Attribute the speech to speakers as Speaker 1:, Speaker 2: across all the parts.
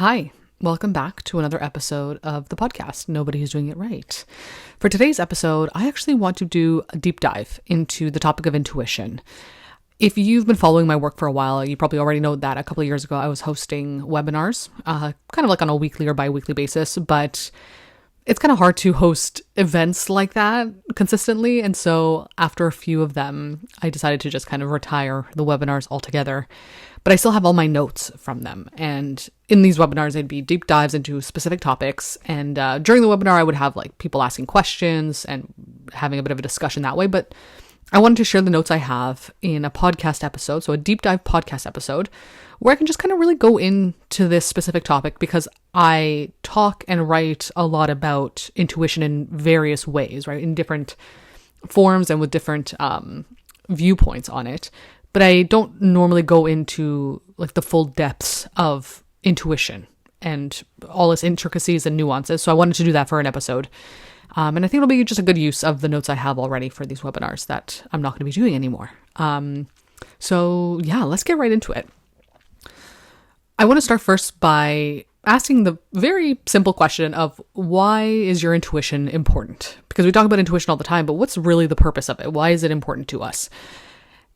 Speaker 1: Hi, welcome back to another episode of the podcast, Nobody's Doing It Right. For today's episode, I actually want to do a deep dive into the topic of intuition. If you've been following my work for a while, you probably already know that a couple of years ago I was hosting webinars, kind of like on a weekly or bi-weekly basis, but it's kind of hard to host events like that consistently. And so after a few of them, I decided to just kind of retire the webinars altogether. But I still have all my notes from them. And in these webinars, it'd be deep dives into specific topics. And during the webinar, I would have like people asking questions and having a bit of a discussion that way. But I wanted to share the notes I have in a podcast episode, so a deep dive podcast episode, where I can just kind of really go into this specific topic because I talk and write a lot about intuition in various ways, right? In different forms and with different viewpoints on it. But I don't normally go into like the full depths of intuition and all its intricacies and nuances. So I wanted to do that for an episode. And I think it'll be just a good use of the notes I have already for these webinars that I'm not going to be doing anymore. So yeah, let's get right into it. I want to start first by asking the very simple question of why is your intuition important? Because we talk about intuition all the time, but what's really the purpose of it? Why is it important to us?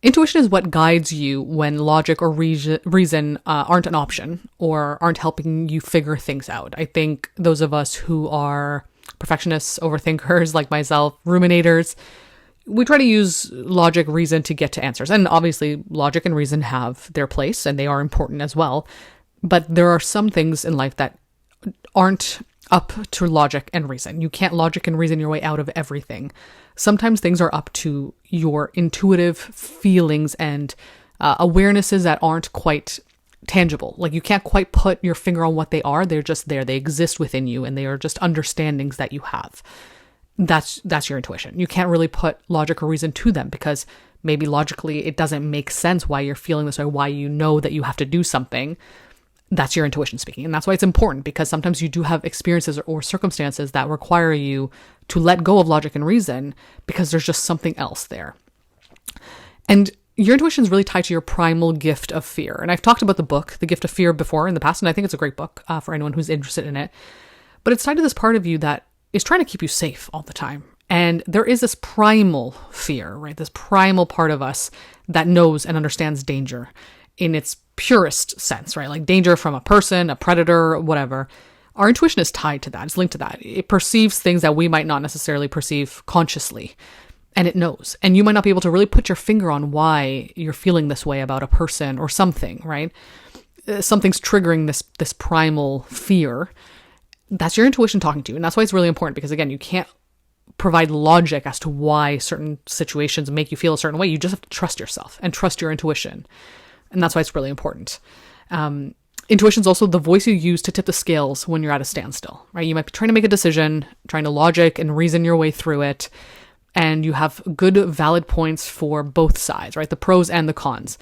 Speaker 1: Intuition is what guides you when logic or reason aren't an option or aren't helping you figure things out. I think those of us who are perfectionists, overthinkers like myself, ruminators, we try to use logic, reason to get to answers. And obviously logic and reason have their place and they are important as well. But there are some things in life that aren't up to logic and reason. You can't logic and reason your way out of everything. Sometimes things are up to your intuitive feelings and awarenesses that aren't quite tangible. Like you can't quite put your finger on what they are. They're just there. They exist within you and they are just understandings that you have. That's your intuition. You can't really put logic or reason to them because maybe logically it doesn't make sense why you're feeling this way, why you know that you have to do something. That's your intuition speaking. And that's why it's important because sometimes you do have experiences or circumstances that require you to let go of logic and reason because there's just something else there. And your intuition is really tied to your primal gift of fear. And I've talked about the book, The Gift of Fear, before in the past, and I think it's a great book for anyone who's interested in it. But it's tied to this part of you that is trying to keep you safe all the time. And there is this primal fear, right? This primal part of us that knows and understands danger in its purest sense, right? Like danger from a person, a predator, whatever. Our intuition is tied to that. It's linked to that. It perceives things that we might not necessarily perceive consciously. And it knows. And you might not be able to really put your finger on why you're feeling this way about a person or something, right? Something's triggering this primal fear. That's your intuition talking to you. And that's why it's really important because, again, you can't provide logic as to why certain situations make you feel a certain way. You just have to trust yourself and trust your intuition. And that's why it's really important. Intuition is also the voice you use to tip the scales when you're at a standstill, right? You might be trying to make a decision, trying to logic and reason your way through it. And you have good, valid points for both sides, right? The pros and the cons.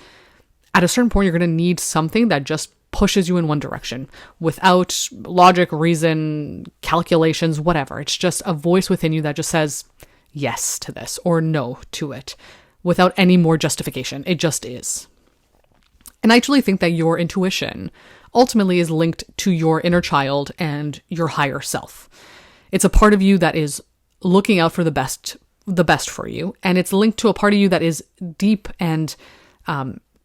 Speaker 1: At a certain point, you're going to need something that just pushes you in one direction without logic, reason, calculations, whatever. It's just a voice within you that just says yes to this or no to it without any more justification. It just is. And I truly think that your intuition ultimately is linked to your inner child and your higher self. It's a part of you that is looking out for the best for you. And it's linked to a part of you that is deep and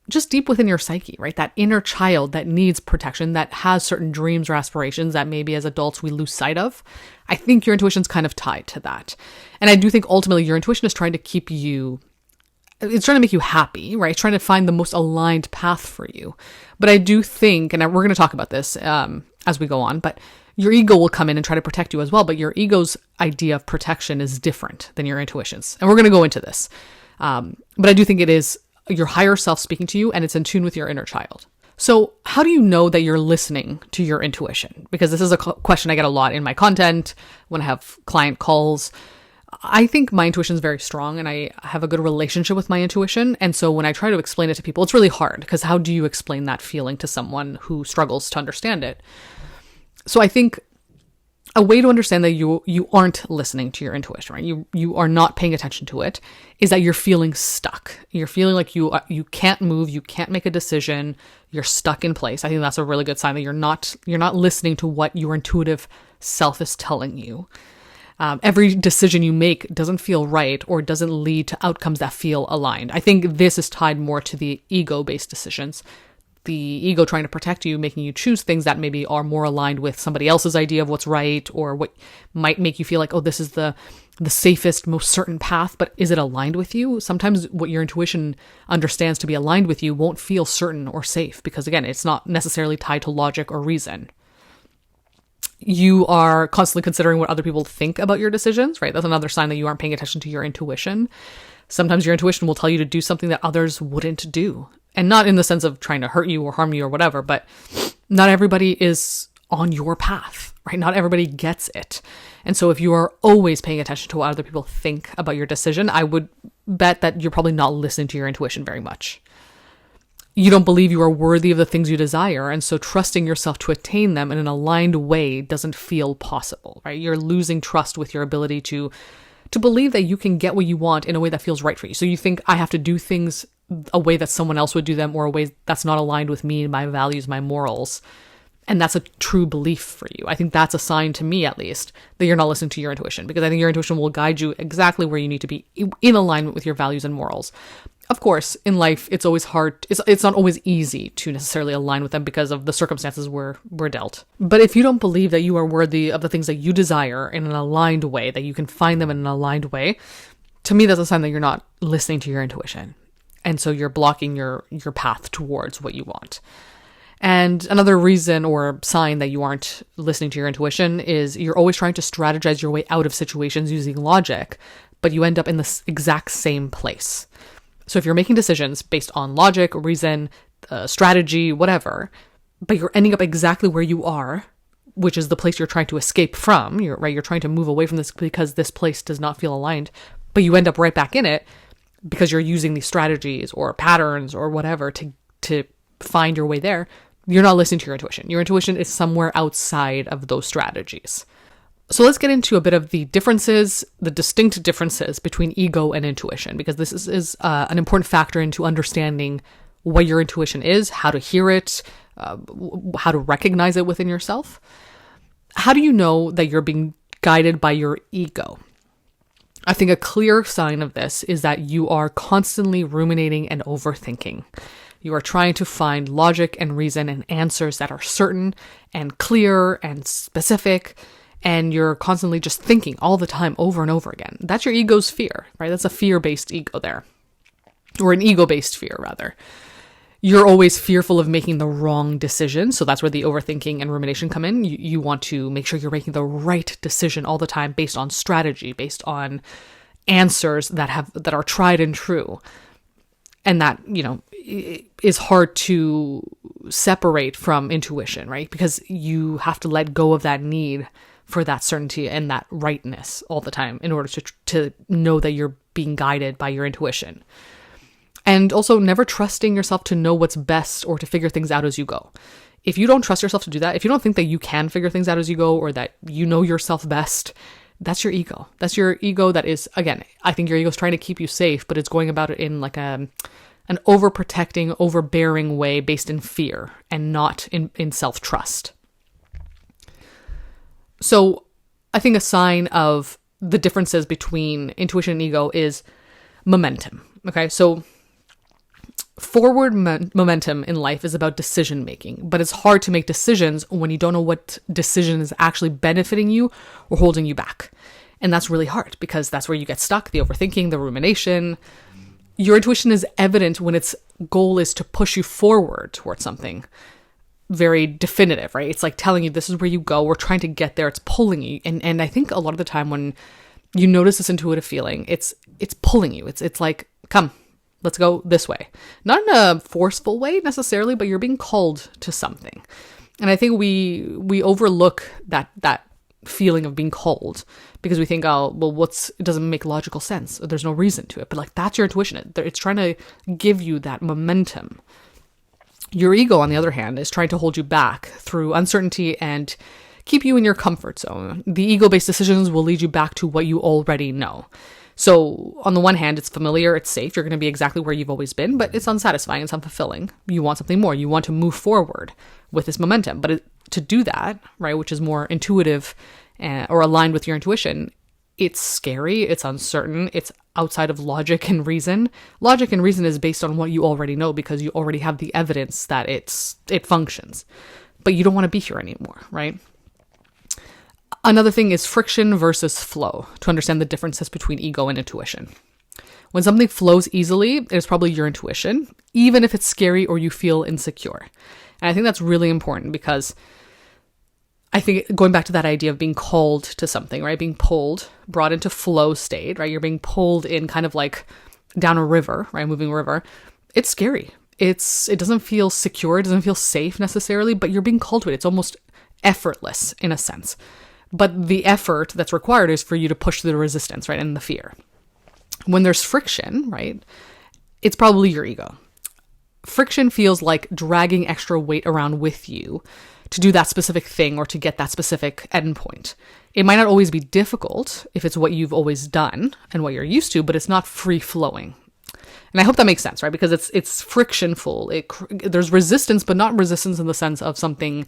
Speaker 1: just deep within your psyche, right? That inner child that needs protection, that has certain dreams or aspirations that maybe as adults we lose sight of. I think your intuition's kind of tied to that. And I do think ultimately your intuition is trying to keep you, it's trying to make you happy, right? It's trying to find the most aligned path for you. But I do think, and we're going to talk about this as we go on, but your ego will come in and try to protect you as well. But your ego's idea of protection is different than your intuition's. And we're going to go into this. But I do think it is your higher self speaking to you and it's in tune with your inner child. So how do you know that you're listening to your intuition? Because this is a question I get a lot in my content when I have client calls. I think my intuition is very strong and I have a good relationship with my intuition. And so when I try to explain it to people, it's really hard because how do you explain that feeling to someone who struggles to understand it? So I think a way to understand that you aren't listening to your intuition, right? You are not paying attention to it, is that you're feeling stuck. You're feeling like you can't move, you can't make a decision, you're stuck in place. I think that's a really good sign that you're not listening to what your intuitive self is telling you. Every decision you make doesn't feel right or doesn't lead to outcomes that feel aligned. I think this is tied more to the ego-based decisions. The ego trying to protect you, making you choose things that maybe are more aligned with somebody else's idea of what's right, or what might make you feel like, oh, this is the safest, most certain path, but is it aligned with you? Sometimes what your intuition understands to be aligned with you won't feel certain or safe because, again, it's not necessarily tied to logic or reason. You are constantly considering what other people think about your decisions, right? That's another sign that you aren't paying attention to your intuition. Sometimes your intuition will tell you to do something that others wouldn't do. And not in the sense of trying to hurt you or harm you or whatever, but not everybody is on your path, right? Not everybody gets it. And so if you are always paying attention to what other people think about your decision, I would bet that you're probably not listening to your intuition very much. You don't believe you are worthy of the things you desire, and so trusting yourself to attain them in an aligned way doesn't feel possible, right? You're losing trust with your ability to believe that you can get what you want in a way that feels right for you. So you think, I have to do things a way that someone else would do them, or a way that's not aligned with me, my values, my morals. And that's a true belief for you. I think that's a sign, to me at least, that you're not listening to your intuition, because I think your intuition will guide you exactly where you need to be in alignment with your values and morals. Of course, in life, it's always hard. It's not always easy to necessarily align with them because of the circumstances we're dealt. But if you don't believe that you are worthy of the things that you desire in an aligned way, that you can find them in an aligned way, to me, that's a sign that you're not listening to your intuition. And so you're blocking your path towards what you want. And another reason or sign that you aren't listening to your intuition is you're always trying to strategize your way out of situations using logic, but you end up in the exact same place. So if you're making decisions based on logic, reason, strategy, whatever, but you're ending up exactly where you are, which is the place you're trying to escape from, you're trying to move away from this because this place does not feel aligned, but you end up right back in it because you're using these strategies or patterns or whatever to find your way there. You're not listening to your intuition. Your intuition is somewhere outside of those strategies. So let's get into a bit of the differences, the distinct differences between ego and intuition, because this is an important factor into understanding what your intuition is, how to hear it, how to recognize it within yourself. How do you know that you're being guided by your ego? I think a clear sign of this is that you are constantly ruminating and overthinking. You are trying to find logic and reason and answers that are certain and clear and specific, and you're constantly just thinking all the time over and over again. That's your ego's fear, right? That's a fear-based ego there, or an ego-based fear, rather. You're always fearful of making the wrong decision, so that's where the overthinking and rumination come in. You want to make sure you're making the right decision all the time based on strategy, based on answers that are tried and true. And that, is hard to separate from intuition, right? Because you have to let go of that need for that certainty and that rightness all the time in order to know that you're being guided by your intuition. And also never trusting yourself to know what's best or to figure things out as you go. If you don't trust yourself to do that, if you don't think that you can figure things out as you go, or that you know yourself best, that's your ego. That's your ego that is, again, I think your ego is trying to keep you safe, but it's going about it in like an overprotecting, overbearing way based in fear and not in self-trust. So I think a sign of the differences between intuition and ego is momentum. Okay, so forward momentum in life is about decision making, but it's hard to make decisions when you don't know what decision is actually benefiting you or holding you back. And that's really hard because that's where you get stuck, the overthinking, the rumination. Your intuition is evident when its goal is to push you forward towards something very definitive, right? It's like telling you this is where you go. We're trying to get there. It's pulling you. And I think a lot of the time when you notice this intuitive feeling, it's pulling you. It's like, come, let's go this way. Not in a forceful way necessarily, but you're being called to something. And I think we overlook that feeling of being called because we think, oh, well, it doesn't make logical sense. Or there's no reason to it. But like, that's your intuition. It's trying to give you that momentum. Your ego, on the other hand, is trying to hold you back through uncertainty and keep you in your comfort zone. The ego-based decisions will lead you back to what you already know. So on the one hand, it's familiar, it's safe, you're going to be exactly where you've always been, but it's unsatisfying, it's unfulfilling. You want something more. You want to move forward with this momentum. But to do that, right, which is more intuitive or aligned with your intuition, it's scary, it's uncertain, it's outside of logic and reason. Logic and reason is based on what you already know because you already have the evidence that it functions. But you don't want to be here anymore, right? Another thing is friction versus flow, to understand the differences between ego and intuition. When something flows easily, it's probably your intuition, even if it's scary or you feel insecure. And I think that's really important because I think going back to that idea of being called to something, right? Being pulled, brought into flow state, right? You're being pulled in kind of like down a river, right? Moving river. It's scary. It doesn't feel secure. It doesn't feel safe necessarily, but you're being called to it. It's almost effortless in a sense. But the effort that's required is for you to push through the resistance, right? And the fear. When there's friction, right? It's probably your ego. Friction feels like dragging extra weight around with you to do that specific thing or to get that specific endpoint. It might not always be difficult if it's what you've always done and what you're used to, but it's not free flowing. And I hope that makes sense, right? Because it's frictionful. There's resistance, but not resistance in the sense of something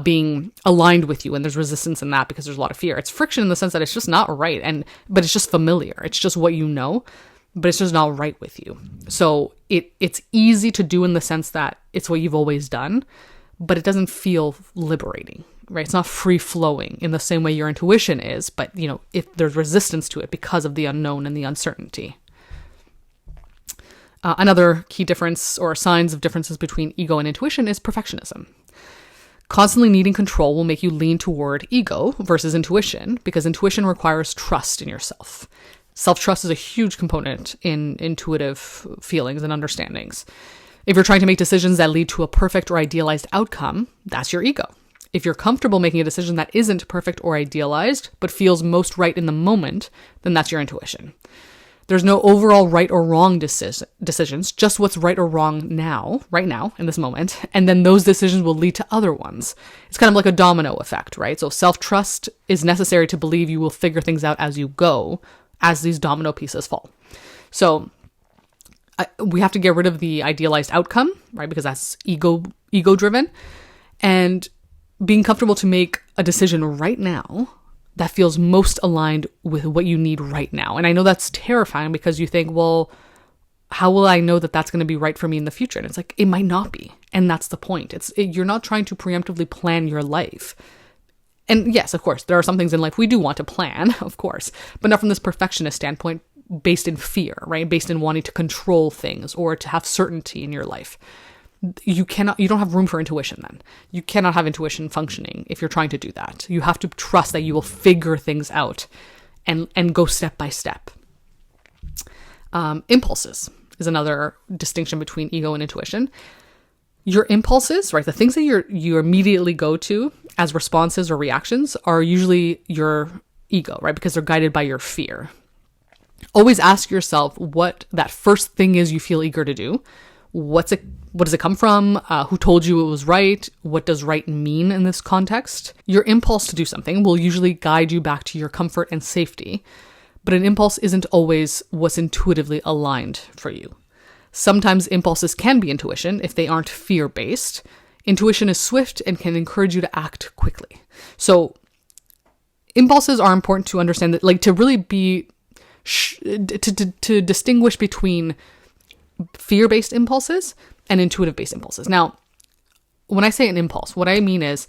Speaker 1: being aligned with you, and there's resistance in that because there's a lot of fear. It's friction in the sense that it's just not right, but it's just familiar. It's just what you know, but it's just not right with you. So it's easy to do in the sense that it's what you've always done, but it doesn't feel liberating, right? It's not free flowing in the same way your intuition is, but if there's resistance to it because of the unknown and the uncertainty. Another key difference or signs of differences between ego and intuition is perfectionism. Constantly needing control will make you lean toward ego versus intuition because intuition requires trust in yourself. Self-trust is a huge component in intuitive feelings and understandings. If you're trying to make decisions that lead to a perfect or idealized outcome, that's your ego. If you're comfortable making a decision that isn't perfect or idealized, but feels most right in the moment, then that's your intuition. There's no overall right or wrong decisions, just what's right or wrong now, right now, in this moment. And then those decisions will lead to other ones. It's kind of like a domino effect, right? So self-trust is necessary to believe you will figure things out as you go, as these domino pieces fall. So we have to get rid of the idealized outcome, right? Because that's ego-driven. And being comfortable to make a decision right now that feels most aligned with what you need right now. And I know that's terrifying because you think, well, how will I know that that's going to be right for me in the future? And it's like, it might not be. And that's the point. You're not trying to preemptively plan your life. And yes, of course, there are some things in life we do want to plan, of course, but not from this perfectionist standpoint based in fear, right? Based in wanting to control things or to have certainty in your life. You don't have room for intuition then. You cannot have intuition functioning if you're trying to do that. You have to trust that you will figure things out and go step by step. Impulses is another distinction between ego and intuition. Your impulses, right, the things that you immediately go to as responses or reactions are usually your ego, right, because they're guided by your fear. Always ask yourself what that first thing is you feel eager to do. What does it come from? Who told you it was right? What does right mean in this context? Your impulse to do something will usually guide you back to your comfort and safety, but an impulse isn't always what's intuitively aligned for you. Sometimes impulses can be intuition if they aren't fear-based. Intuition is swift and can encourage you to act quickly. So impulses are important to understand that, like, to really be to distinguish between fear-based impulses and intuitive-based impulses. Now, when I say an impulse, what I mean is,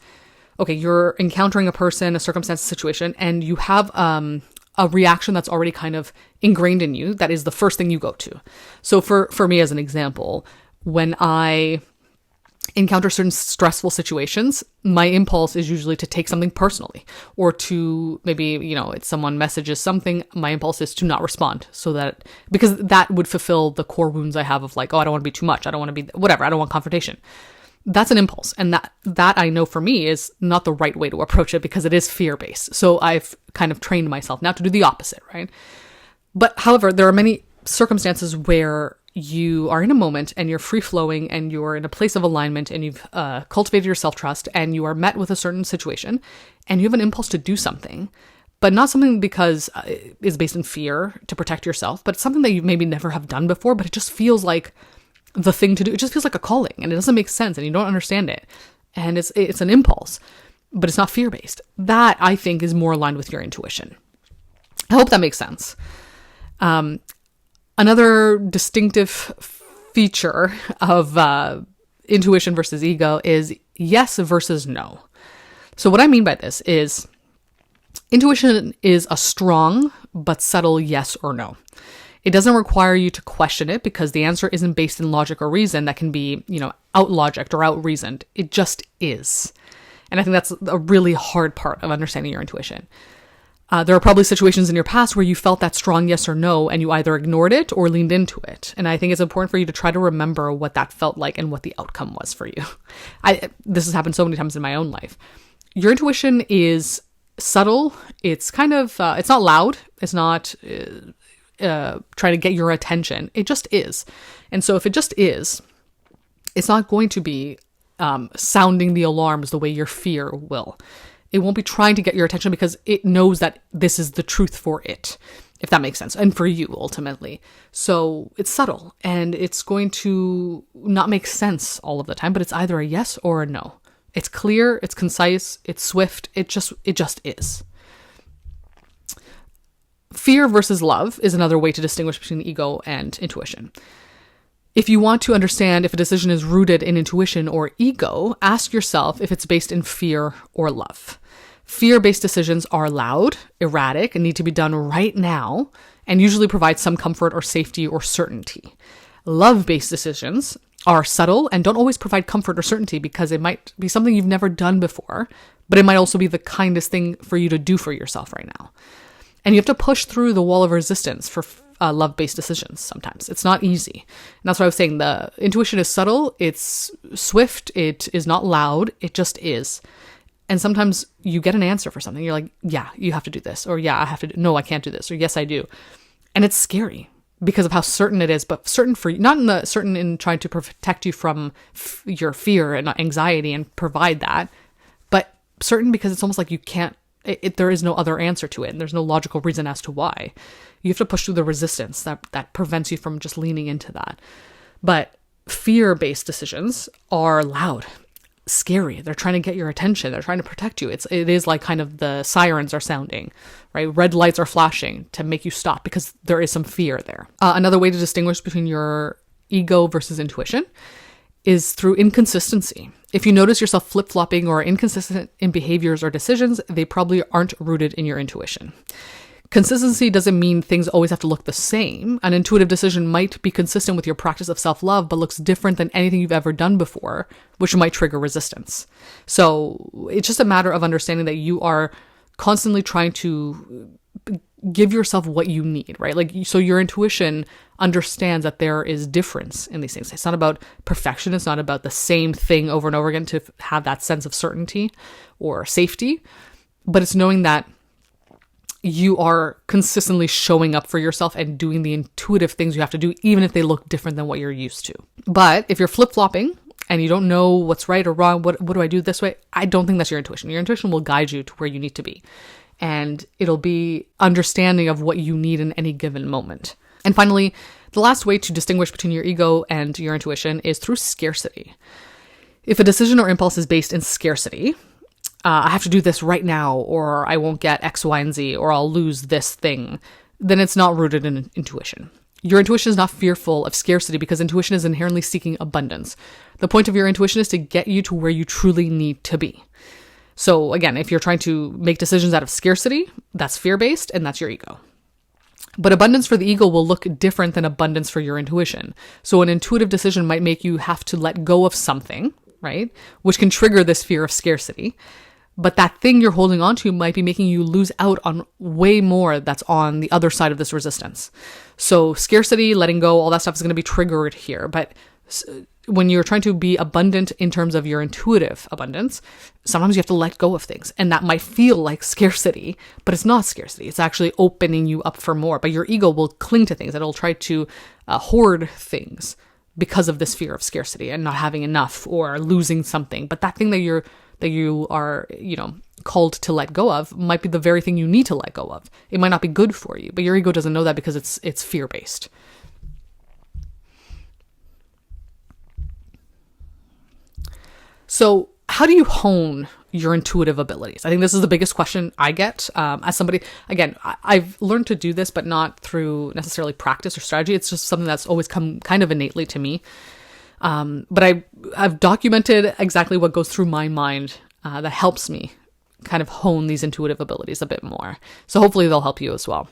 Speaker 1: okay, you're encountering a person, a circumstance, a situation, and you have a reaction that's already kind of ingrained in you. That is the first thing you go to. So for me, as an example, when I encounter certain stressful situations, my impulse is usually to take something personally, or to maybe, if someone messages something, my impulse is to not respond, because that would fulfill the core wounds I have of like, oh, I don't want to be too much. I don't want to be whatever. I don't want confrontation. That's an impulse. And that I know for me is not the right way to approach it because it is fear-based. So I've kind of trained myself now to do the opposite, right? But however, there are many circumstances where you are in a moment and you're free flowing and you're in a place of alignment and you've cultivated your self-trust and you are met with a certain situation and you have an impulse to do something, but not something because it's based in fear to protect yourself, but it's something that you maybe never have done before, but it just feels like the thing to do. It just feels like a calling and it doesn't make sense and you don't understand it. And it's an impulse, but it's not fear-based. That, I think, is more aligned with your intuition. I hope that makes sense. Another distinctive feature of intuition versus ego is yes versus no. So what I mean by this is intuition is a strong but subtle yes or no. It doesn't require you to question it because the answer isn't based in logic or reason that can be, out-logicked or out-reasoned. It just is. And I think that's a really hard part of understanding your intuition. There are probably situations in your past where you felt that strong yes or no and you either ignored it or leaned into it. And I think it's important for you to try to remember what that felt like and what the outcome was for you. This has happened so many times in my own life. Your intuition is subtle. It's kind of, it's not loud. It's not trying to get your attention. It just is. And so if it just is, it's not going to be sounding the alarms the way your fear will. It won't be trying to get your attention because it knows that this is the truth for it, if that makes sense, and for you ultimately. So it's subtle and it's going to not make sense all of the time, but it's either a yes or a no. It's clear, it's concise, it's swift, it just is. Fear versus love is another way to distinguish between ego and intuition. If you want to understand if a decision is rooted in intuition or ego, ask yourself if it's based in fear or love. Fear-based decisions are loud, erratic, and need to be done right now, and usually provide some comfort or safety or certainty. Love-based decisions are subtle and don't always provide comfort or certainty because it might be something you've never done before, but it might also be the kindest thing for you to do for yourself right now. And you have to push through the wall of resistance for love-based decisions sometimes. It's not easy. And that's why I was saying the intuition is subtle, it's swift, it is not loud, it just is. And sometimes you get an answer for something. You're like, yeah, you have to do this. Or yeah, I have to do, no, I can't do this. Or yes, I do. And it's scary because of how certain it is, but certain for you, not certain in trying to protect you from your fear and anxiety and provide that, but certain because it's almost like you can't, there is no other answer to it and there's no logical reason as to why. You have to push through the resistance that prevents you from just leaning into that. But fear-based decisions are loud, scary. They're trying to get your attention. They're trying to protect you. It is like kind of the sirens are sounding, right? Red lights are flashing to make you stop because there is some fear there. Another way to distinguish between your ego versus intuition is through inconsistency. If you notice yourself flip-flopping or inconsistent in behaviors or decisions, they probably aren't rooted in your intuition. Consistency doesn't mean things always have to look the same. An intuitive decision might be consistent with your practice of self-love, but looks different than anything you've ever done before, which might trigger resistance. So it's just a matter of understanding that you are constantly trying to give yourself what you need, right? Like, so your intuition understands that there is difference in these things. It's not about perfection. It's not about the same thing over and over again to have that sense of certainty or safety, but it's knowing that you are consistently showing up for yourself and doing the intuitive things you have to do, even if they look different than what you're used to. But if you're flip-flopping and you don't know what's right or wrong, what do I do this way? I don't think that's your intuition. Your intuition will guide you to where you need to be. And it'll be understanding of what you need in any given moment. And finally, the last way to distinguish between your ego and your intuition is through scarcity. If a decision or impulse is based in scarcity, I have to do this right now, or I won't get X, Y, and Z, or I'll lose this thing, then it's not rooted in intuition. Your intuition is not fearful of scarcity because intuition is inherently seeking abundance. The point of your intuition is to get you to where you truly need to be. So again, if you're trying to make decisions out of scarcity, that's fear-based and that's your ego. But abundance for the ego will look different than abundance for your intuition. So an intuitive decision might make you have to let go of something, right? Which can trigger this fear of scarcity. But that thing you're holding on to might be making you lose out on way more that's on the other side of this resistance. So scarcity, letting go, all that stuff is going to be triggered here. But when you're trying to be abundant in terms of your intuitive abundance, sometimes you have to let go of things. And that might feel like scarcity, but it's not scarcity. It's actually opening you up for more. But your ego will cling to things. It'll try to hoard things because of this fear of scarcity and not having enough or losing something. But that thing that you are, called to let go of might be the very thing you need to let go of. It might not be good for you, but your ego doesn't know that because it's fear-based. So how do you hone your intuitive abilities? I think this is the biggest question I get as somebody. Again, I've learned to do this, but not through necessarily practice or strategy. It's just something that's always come kind of innately to me. But I've documented exactly what goes through my mind that helps me kind of hone these intuitive abilities a bit more. So hopefully they'll help you as well.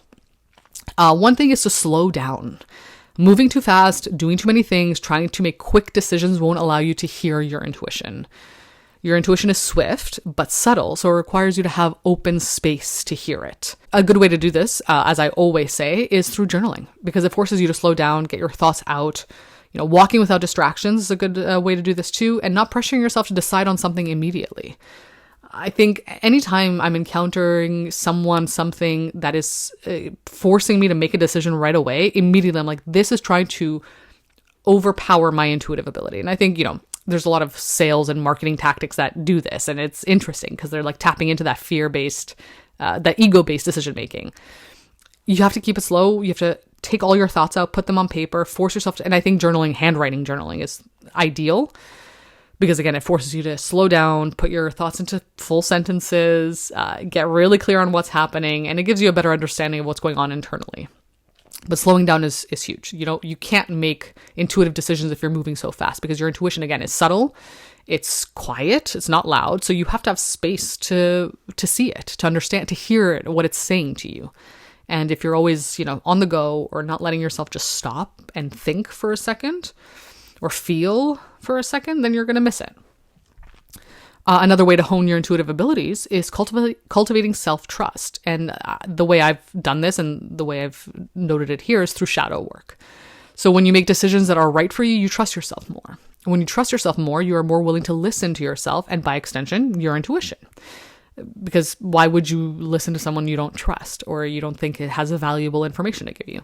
Speaker 1: One thing is to slow down. Moving too fast, doing too many things, trying to make quick decisions won't allow you to hear your intuition. Your intuition is swift, but subtle, so it requires you to have open space to hear it. A good way to do this, as I always say, is through journaling, because it forces you to slow down, get your thoughts out. Walking without distractions is a good way to do this too, and not pressuring yourself to decide on something immediately. I think anytime I'm encountering something that is forcing me to make a decision right away, immediately I'm like, this is trying to overpower my intuitive ability. And I think, there's a lot of sales and marketing tactics that do this. And it's interesting because they're like tapping into that fear-based, that ego-based decision-making. You have to keep it slow. You have to take all your thoughts out, put them on paper, force yourself to, and I think handwriting journaling is ideal. Because again, it forces you to slow down, put your thoughts into full sentences, get really clear on what's happening, and it gives you a better understanding of what's going on internally. But slowing down is huge. You can't make intuitive decisions if you're moving so fast because your intuition, again, is subtle, it's quiet, it's not loud. So you have to have space to see it, to understand, to hear it, what it's saying to you. And if you're always, on the go or not letting yourself just stop and think for a second, or feel for a second, then you're going to miss it. Another way to hone your intuitive abilities is cultivating self-trust. And the way I've done this and the way I've noted it here is through shadow work. So when you make decisions that are right for you, you trust yourself more. And when you trust yourself more, you are more willing to listen to yourself and by extension, your intuition. Because why would you listen to someone you don't trust or you don't think it has a valuable information to give you?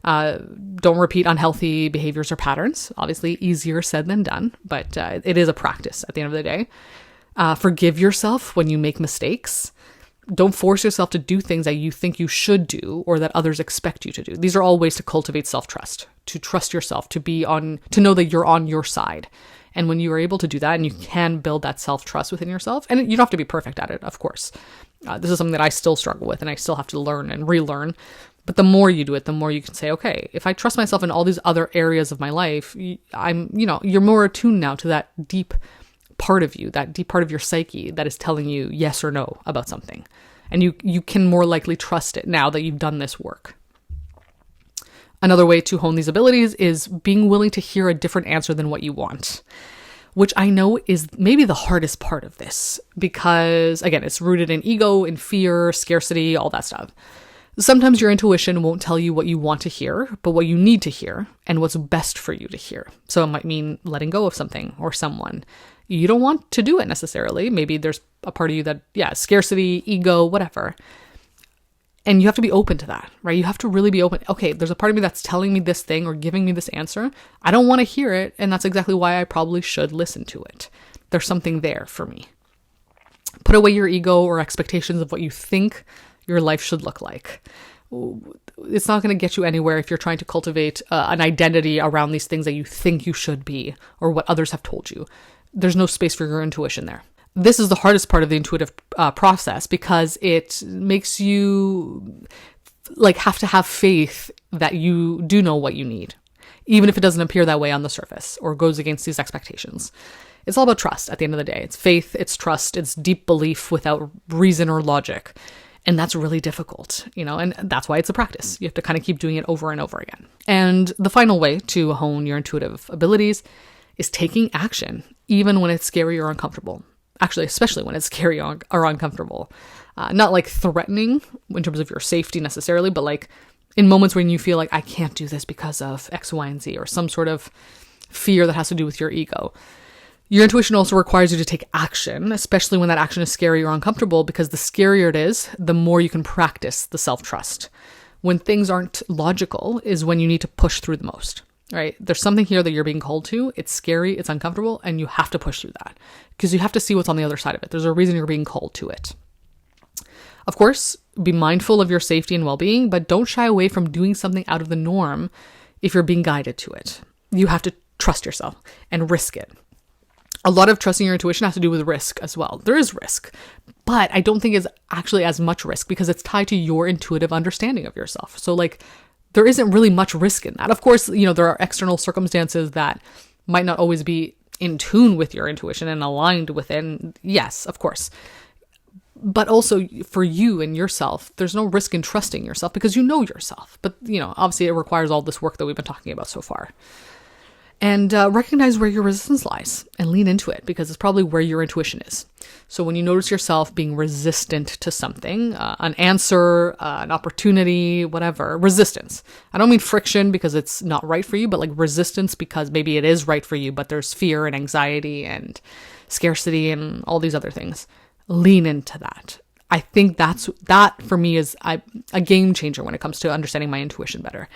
Speaker 1: Don't repeat unhealthy behaviors or patterns. Obviously, easier said than done, but it is a practice at the end of the day. Forgive yourself when you make mistakes. Don't force yourself to do things that you think you should do or that others expect you to do. These are all ways to cultivate self-trust, to trust yourself, to know that you're on your side. And when you are able to do that and you can build that self-trust within yourself, and you don't have to be perfect at it, of course. This is something that I still struggle with and I still have to learn and relearn. But the more you do it, the more you can say, okay, if I trust myself in all these other areas of my life, you're more attuned now to that deep part of you, that deep part of your psyche that is telling you yes or no about something. And you can more likely trust it now that you've done this work. Another way to hone these abilities is being willing to hear a different answer than what you want, which I know is maybe the hardest part of this because, again, it's rooted in ego, in fear, scarcity, all that stuff. Sometimes your intuition won't tell you what you want to hear, but what you need to hear and what's best for you to hear. So it might mean letting go of something or someone. You don't want to do it necessarily. Maybe there's a part of you that, scarcity, ego, whatever. And you have to be open to that, right? You have to really be open. Okay, there's a part of me that's telling me this thing or giving me this answer. I don't want to hear it, and that's exactly why I probably should listen to it. There's something there for me. Put away your ego or expectations of what you think your life should look like. It's not going to get you anywhere if you're trying to cultivate an identity around these things that you think you should be or what others have told you. There's no space for your intuition there. This is the hardest part of the intuitive process because it makes you have to have faith that you do know what you need, even if it doesn't appear that way on the surface or goes against these expectations. It's all about trust at the end of the day. It's faith, it's trust, it's deep belief without reason or logic. And that's really difficult, and that's why it's a practice. You have to kind of keep doing it over and over again. And the final way to hone your intuitive abilities is taking action, even when it's scary or uncomfortable. Actually, especially when it's scary or uncomfortable. Not like threatening in terms of your safety necessarily, but in moments when you feel like I can't do this because of X, Y, and Z, or some sort of fear that has to do with your ego. Your intuition also requires you to take action, especially when that action is scary or uncomfortable, because the scarier it is, the more you can practice the self-trust. when things aren't logical is when you need to push through the most, right? There's something here that you're being called to. It's scary, it's uncomfortable, and you have to push through that because you have to see what's on the other side of it. There's a reason you're being called to it. Of course, be mindful of your safety and well-being, but don't shy away from doing something out of the norm if you're being guided to it. You have to trust yourself and risk it. A lot of trusting your intuition has to do with risk as well. There is risk, but I don't think it's actually as much risk because it's tied to your intuitive understanding of yourself. So like, there isn't really much risk in that. Of course, there are external circumstances that might not always be in tune with your intuition and aligned with it. And yes, of course. But also for you and yourself, there's no risk in trusting yourself because you know yourself. But, obviously it requires all this work that we've been talking about so far. And recognize where your resistance lies and lean into it because it's probably where your intuition is. So when you notice yourself being resistant to something, an answer, an opportunity, whatever, resistance. I don't mean friction because it's not right for you, but like resistance because maybe it is right for you, but there's fear and anxiety and scarcity and all these other things. Lean into that. I think that for me is a game changer when it comes to understanding my intuition better.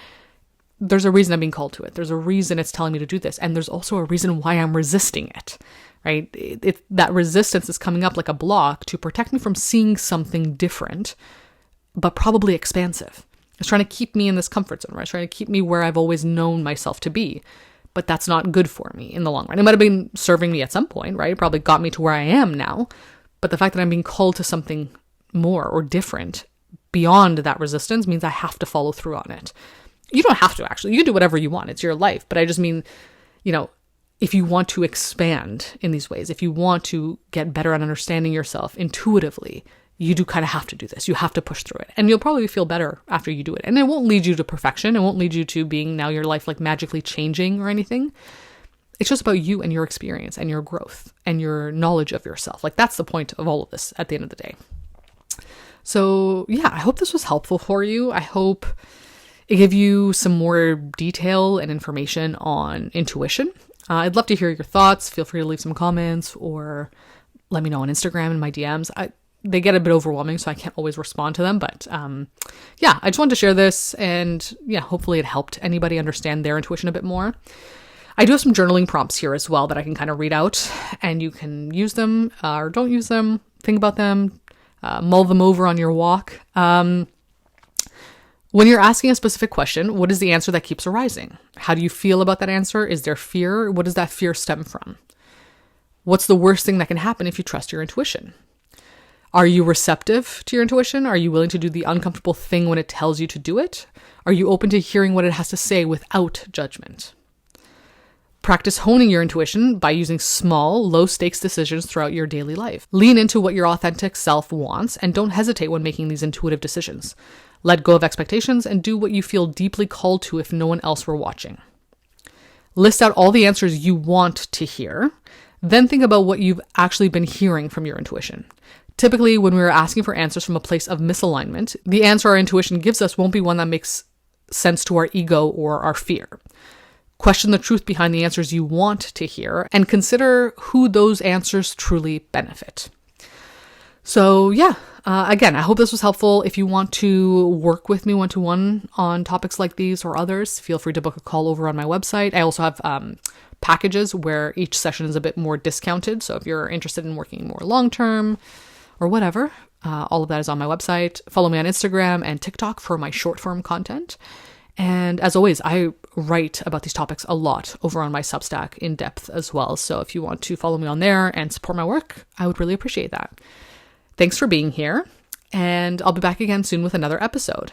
Speaker 1: There's a reason I'm being called to it. There's a reason it's telling me to do this. And there's also a reason why I'm resisting it, right? That resistance is coming up like a block to protect me from seeing something different, but probably expansive. It's trying to keep me in this comfort zone, right? It's trying to keep me where I've always known myself to be. But that's not good for me in the long run. It might have been serving me at some point, right? It probably got me to where I am now. But the fact that I'm being called to something more or different beyond that resistance means I have to follow through on it. You don't have to, actually. You can do whatever you want. It's your life. But I just mean, if you want to expand in these ways, if you want to get better at understanding yourself intuitively, you do kind of have to do this. You have to push through it. And you'll probably feel better after you do it. And it won't lead you to perfection. It won't lead you to being now your life like magically changing or anything. It's just about you and your experience and your growth and your knowledge of yourself. Like that's the point of all of this at the end of the day. So yeah, I hope this was helpful for you. I hope it gave you some more detail and information on intuition. I'd love to hear your thoughts. Feel free to leave some comments or let me know on Instagram in my DMs. They get a bit overwhelming, so I can't always respond to them. But I just wanted to share this and hopefully it helped anybody understand their intuition a bit more. I do have some journaling prompts here as well that I can kind of read out and you can use them or don't use them, think about them, mull them over on your walk. When you're asking a specific question, what is the answer that keeps arising? How do you feel about that answer? Is there fear? What does that fear stem from? What's the worst thing that can happen if you trust your intuition? Are you receptive to your intuition? Are you willing to do the uncomfortable thing when it tells you to do it? Are you open to hearing what it has to say without judgment? Practice honing your intuition by using small, low-stakes decisions throughout your daily life. Lean into what your authentic self wants and don't hesitate when making these intuitive decisions. Let go of expectations and do what you feel deeply called to if no one else were watching. List out all the answers you want to hear. Then think about what you've actually been hearing from your intuition. Typically, when we're asking for answers from a place of misalignment, the answer our intuition gives us won't be one that makes sense to our ego or our fear. Question the truth behind the answers you want to hear and consider who those answers truly benefit. So again, I hope this was helpful. If you want to work with me one-to-one on topics like these or others, feel free to book a call over on my website. I also have packages where each session is a bit more discounted. So if you're interested in working more long-term or whatever, all of that is on my website. Follow me on Instagram and TikTok for my short-form content. And as always, I write about these topics a lot over on my Substack in depth as well. So if you want to follow me on there and support my work, I would really appreciate that. Thanks for being here, and I'll be back again soon with another episode.